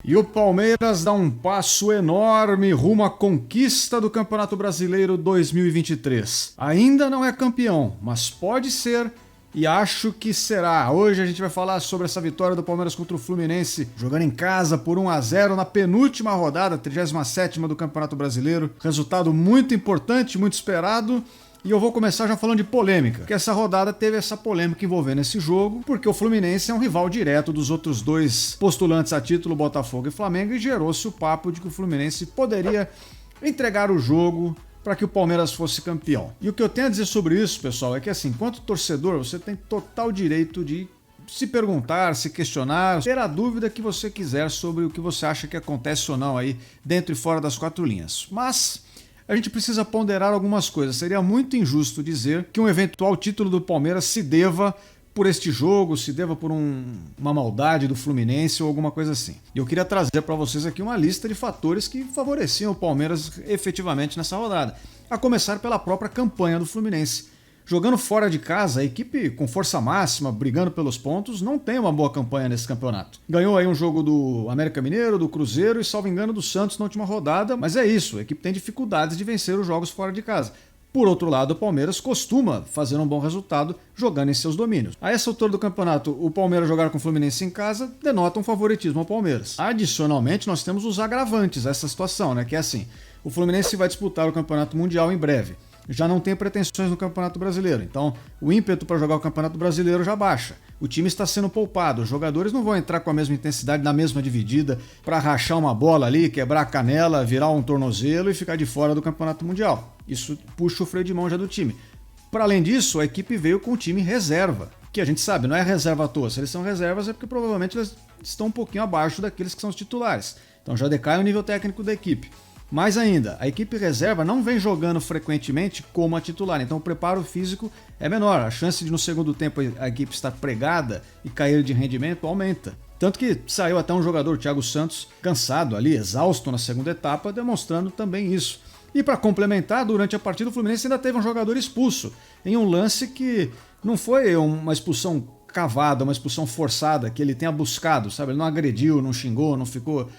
E o Palmeiras dá um passo enorme rumo à conquista do Campeonato Brasileiro 2023. Ainda não é campeão, mas pode ser e acho que será. Hoje a gente vai falar sobre essa vitória do Palmeiras contra o Fluminense, jogando em casa por 1-0 na penúltima rodada, 37ª do Campeonato Brasileiro. Resultado muito importante, muito esperado. E eu vou começar já falando de polêmica, porque essa rodada teve essa polêmica envolvendo esse jogo, porque o Fluminense é um rival direto dos outros dois postulantes a título, Botafogo e Flamengo, e gerou-se o papo de que o Fluminense poderia entregar o jogo para que o Palmeiras fosse campeão. E o que eu tenho a dizer sobre isso, pessoal, é que assim, enquanto torcedor, você tem total direito de se perguntar, se questionar, ter a dúvida que você quiser sobre o que você acha que acontece ou não aí dentro e fora das quatro linhas. Mas a gente precisa ponderar algumas coisas. Seria muito injusto dizer que um eventual título do Palmeiras se deva por este jogo, se deva por uma maldade do Fluminense ou alguma coisa assim. E eu queria trazer para vocês aqui uma lista de fatores que favoreciam o Palmeiras efetivamente nessa rodada. A começar pela própria campanha do Fluminense. Jogando fora de casa, a equipe com força máxima, brigando pelos pontos, não tem uma boa campanha nesse campeonato. Ganhou aí um jogo do América Mineiro, do Cruzeiro e, salvo engano, do Santos na última rodada, mas é isso, a equipe tem dificuldades de vencer os jogos fora de casa. Por outro lado, o Palmeiras costuma fazer um bom resultado jogando em seus domínios. A essa altura do campeonato, o Palmeiras jogar com o Fluminense em casa denota um favoritismo ao Palmeiras. Adicionalmente, nós temos os agravantes a essa situação, né? Que é assim, o Fluminense vai disputar o Campeonato Mundial em breve. Já não tem pretensões no Campeonato Brasileiro, então o ímpeto para jogar o Campeonato Brasileiro já baixa. O time está sendo poupado, os jogadores não vão entrar com a mesma intensidade na mesma dividida para rachar uma bola ali, quebrar a canela, virar um tornozelo e ficar de fora do Campeonato Mundial. Isso puxa o freio de mão já do time. Para além disso, a equipe veio com o time reserva, que a gente sabe, não é reserva à toa. Se eles são reservas é porque provavelmente eles estão um pouquinho abaixo daqueles que são os titulares. Então já decai o nível técnico da equipe. Mais ainda, a equipe reserva não vem jogando frequentemente como a titular, então o preparo físico é menor, a chance de no segundo tempo a equipe estar pregada e cair de rendimento aumenta. Tanto que saiu até um jogador, Thiago Santos, cansado ali, exausto na segunda etapa, demonstrando também isso. E para complementar, durante a partida o Fluminense ainda teve um jogador expulso, em um lance que não foi uma expulsão cavada, uma expulsão forçada, que ele tenha buscado, sabe? Ele não agrediu, não xingou, não ficou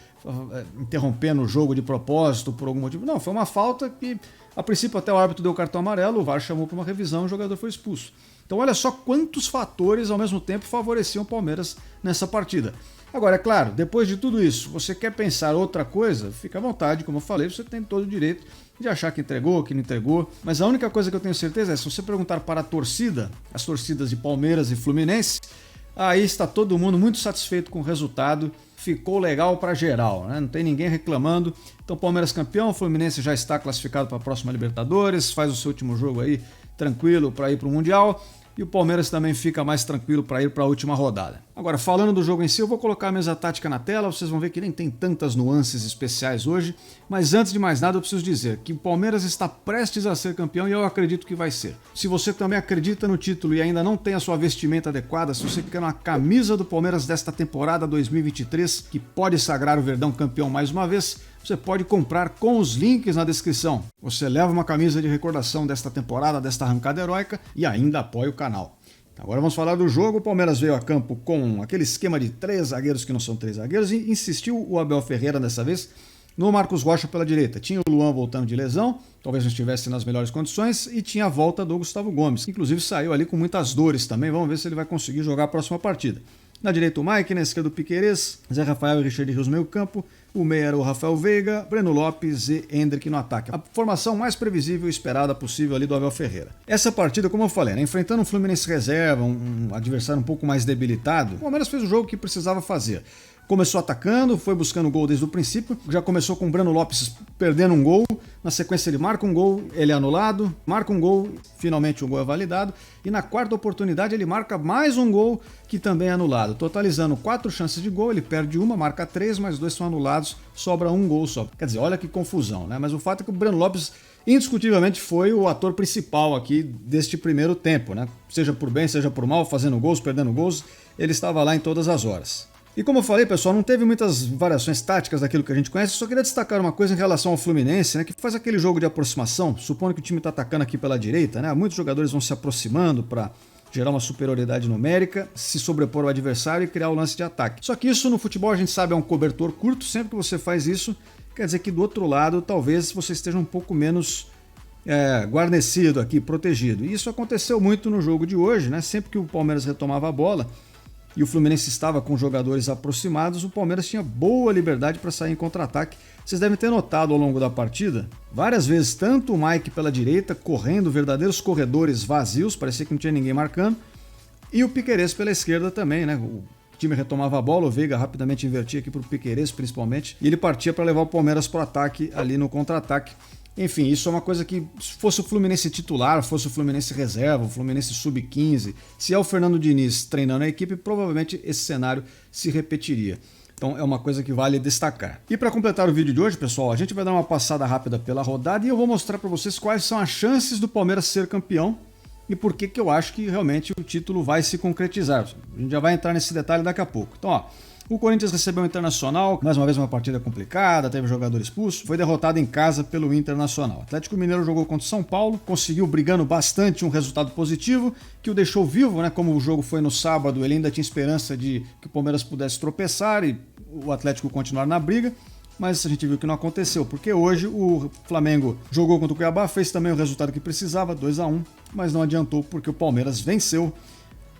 interrompendo o jogo de propósito por algum motivo. Não, foi uma falta que, a princípio, até o árbitro deu cartão amarelo, o VAR chamou para uma revisão e o jogador foi expulso. Então olha só quantos fatores ao mesmo tempo favoreciam o Palmeiras nessa partida. Agora, é claro, depois de tudo isso, você quer pensar outra coisa, fica à vontade, como eu falei, você tem todo o direito de achar que entregou, que não entregou, mas a única coisa que eu tenho certeza é, se você perguntar para a torcida, as torcidas de Palmeiras e Fluminense, aí está todo mundo muito satisfeito com o resultado, ficou legal para geral, né? Não tem ninguém reclamando. Então Palmeiras campeão, o Fluminense já está classificado para a próxima Libertadores, faz o seu último jogo aí tranquilo para ir para o Mundial. E o Palmeiras também fica mais tranquilo para ir para a última rodada. Agora, falando do jogo em si, eu vou colocar a mesa tática na tela, vocês vão ver que nem tem tantas nuances especiais hoje, mas antes de mais nada eu preciso dizer que o Palmeiras está prestes a ser campeão e eu acredito que vai ser. Se você também acredita no título e ainda não tem a sua vestimenta adequada, se você quer uma camisa do Palmeiras desta temporada 2023, que pode sagrar o Verdão campeão mais uma vez, você pode comprar com os links na descrição. Você leva uma camisa de recordação desta temporada, desta arrancada heróica e ainda apoia o canal. Agora vamos falar do jogo. O Palmeiras veio a campo com aquele esquema de 3 zagueiros que não são 3 zagueiros e insistiu o Abel Ferreira dessa vez no Marcos Rocha pela direita. Tinha o Luan voltando de lesão, talvez não estivesse nas melhores condições, e tinha a volta do Gustavo Gomes, que inclusive saiu ali com muitas dores também. Vamos ver se ele vai conseguir jogar a próxima partida. Na direita o Mike, na esquerda o Piquerez, Zé Rafael e Richard Rios no meio campo, o meia era o Rafael Veiga, Breno Lopes e Endrick no ataque. A formação mais previsível e esperada possível ali do Abel Ferreira. Essa partida, como eu falei, né, enfrentando um Fluminense reserva, um adversário um pouco mais debilitado, o Palmeiras fez o jogo que precisava fazer. Começou atacando, foi buscando gol desde o princípio, já começou com o Breno Lopes perdendo um gol, na sequência ele marca um gol, ele é anulado, marca um gol, finalmente o gol é validado, e na quarta oportunidade ele marca mais um gol que também é anulado, totalizando 4 chances de gol, ele perde uma, marca 3, mas 2 são anulados, sobra um gol só. Quer dizer, olha que confusão, né? Mas o fato é que o Breno Lopes indiscutivelmente foi o ator principal aqui deste primeiro tempo, né? Seja por bem, seja por mal, fazendo gols, perdendo gols, ele estava lá em todas as horas. E como eu falei, pessoal, não teve muitas variações táticas daquilo que a gente conhece, eu só queria destacar uma coisa em relação ao Fluminense, né, que faz aquele jogo de aproximação, supondo que o time está atacando aqui pela direita, né, muitos jogadores vão se aproximando para gerar uma superioridade numérica, se sobrepor ao adversário e criar o lance de ataque. Só que isso no futebol a gente sabe é um cobertor curto, sempre que você faz isso, quer dizer que do outro lado talvez você esteja um pouco menos guarnecido aqui, protegido. E isso aconteceu muito no jogo de hoje, né? Sempre que o Palmeiras retomava a bola e o Fluminense estava com jogadores aproximados, o Palmeiras tinha boa liberdade para sair em contra-ataque. Vocês devem ter notado ao longo da partida, várias vezes, tanto o Mike pela direita, correndo verdadeiros corredores vazios, parecia que não tinha ninguém marcando, e o Piquerez pela esquerda também, né? O time retomava a bola, o Veiga rapidamente invertia aqui para o Piquerez principalmente, e ele partia para levar o Palmeiras para o ataque ali no contra-ataque. Enfim, isso é uma coisa que, se fosse o Fluminense titular, fosse o Fluminense reserva, o Fluminense sub-15, se é o Fernando Diniz treinando a equipe, provavelmente esse cenário se repetiria. Então é uma coisa que vale destacar. E para completar o vídeo de hoje, pessoal, a gente vai dar uma passada rápida pela rodada e eu vou mostrar para vocês quais são as chances do Palmeiras ser campeão e por que eu acho que realmente o título vai se concretizar. A gente já vai entrar nesse detalhe daqui a pouco. Então, ó, o Corinthians recebeu o Internacional, mais uma vez uma partida complicada, teve jogador expulso, foi derrotado em casa pelo Internacional. O Atlético Mineiro jogou contra o São Paulo, conseguiu brigando bastante um resultado positivo, que o deixou vivo, né? Como o jogo foi no sábado, ele ainda tinha esperança de que o Palmeiras pudesse tropeçar e o Atlético continuar na briga, mas a gente viu que não aconteceu, porque hoje o Flamengo jogou contra o Cuiabá, fez também o resultado que precisava, 2-1, mas não adiantou porque o Palmeiras venceu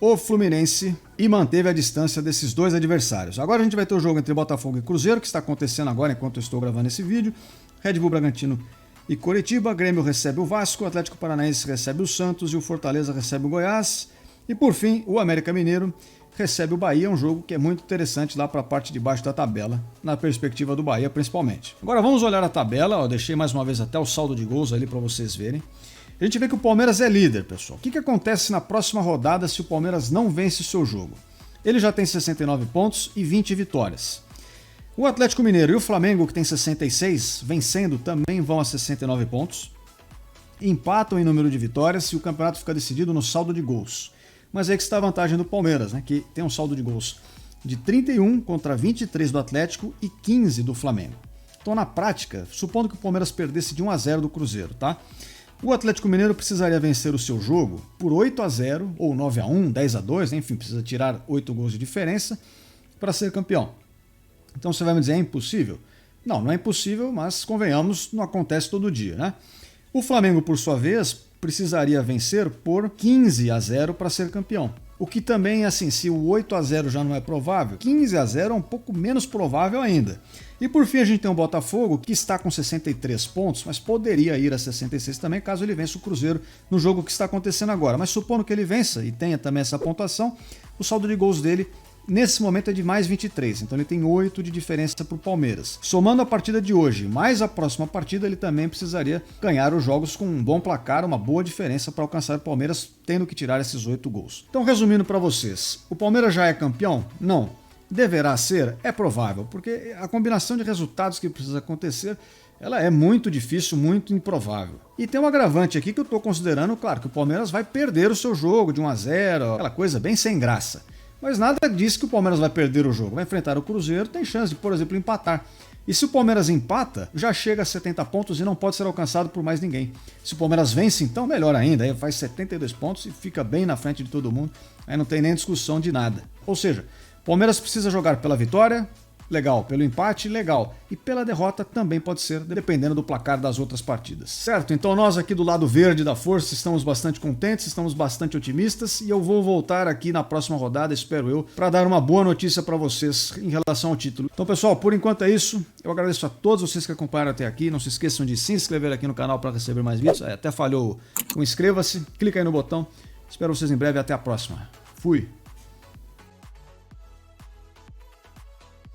o Fluminense e manteve a distância desses dois adversários. Agora a gente vai ter o jogo entre Botafogo e Cruzeiro, que está acontecendo agora enquanto eu estou gravando esse vídeo. Red Bull Bragantino e Coritiba, Grêmio recebe o Vasco, o Atlético Paranaense recebe o Santos e o Fortaleza recebe o Goiás. E por fim, o América Mineiro recebe o Bahia, um jogo que é muito interessante lá para a parte de baixo da tabela, na perspectiva do Bahia principalmente. Agora vamos olhar a tabela, eu deixei mais uma vez até o saldo de gols ali para vocês verem. A gente vê que o Palmeiras é líder, pessoal. O que acontece na próxima rodada se o Palmeiras não vence o seu jogo? Ele já tem 69 pontos e 20 vitórias. O Atlético Mineiro e o Flamengo, que tem 66, vencendo, também vão a 69 pontos. Empatam em número de vitórias e o campeonato fica decidido no saldo de gols. Mas aí que está a vantagem do Palmeiras, né? Que tem um saldo de gols de 31 contra 23 do Atlético e 15 do Flamengo. Então, na prática, supondo que o Palmeiras perdesse de 1-0 do Cruzeiro, tá? O Atlético Mineiro precisaria vencer o seu jogo por 8-0 ou 9-1, 10-2, enfim, precisa tirar 8 gols de diferença para ser campeão. Então você vai me dizer, é impossível? Não, não é impossível, mas convenhamos, não acontece todo dia, né? O Flamengo, por sua vez, precisaria vencer por 15-0 para ser campeão. O que também, assim, se o 8-0 já não é provável, 15-0 é um pouco menos provável ainda. E por fim a gente tem o Botafogo, que está com 63 pontos, mas poderia ir a 66 também, caso ele vença o Cruzeiro no jogo que está acontecendo agora. Mas supondo que ele vença e tenha também essa pontuação, o saldo de gols dele nesse momento é de mais 23, então ele tem 8 de diferença para o Palmeiras. Somando a partida de hoje, mais a próxima partida, ele também precisaria ganhar os jogos com um bom placar, uma boa diferença para alcançar o Palmeiras, tendo que tirar esses 8 gols. Então, resumindo para vocês, o Palmeiras já é campeão? Não. Deverá ser? É provável, porque a combinação de resultados que precisa acontecer, ela é muito difícil, muito improvável. E tem um agravante aqui que eu estou considerando, claro, que o Palmeiras vai perder o seu jogo de 1-0, aquela coisa bem sem graça. Mas nada diz que o Palmeiras vai perder o jogo. Vai enfrentar o Cruzeiro, tem chance de, por exemplo, empatar. E se o Palmeiras empata, já chega a 70 pontos e não pode ser alcançado por mais ninguém. Se o Palmeiras vence, então melhor ainda, aí faz 72 pontos e fica bem na frente de todo mundo. Aí não tem nem discussão de nada. Ou seja, o Palmeiras precisa jogar pela vitória, legal, pelo empate, legal, e pela derrota também pode ser, dependendo do placar das outras partidas. Certo? Então nós aqui do lado verde da força estamos bastante contentes, estamos bastante otimistas e eu vou voltar aqui na próxima rodada, espero eu, para dar uma boa notícia para vocês em relação ao título. Então pessoal, por enquanto é isso, eu agradeço a todos vocês que acompanharam até aqui, não se esqueçam de se inscrever aqui no canal para receber mais vídeos, até falhou o inscreva-se, clica aí no botão, espero vocês em breve, até a próxima. Fui!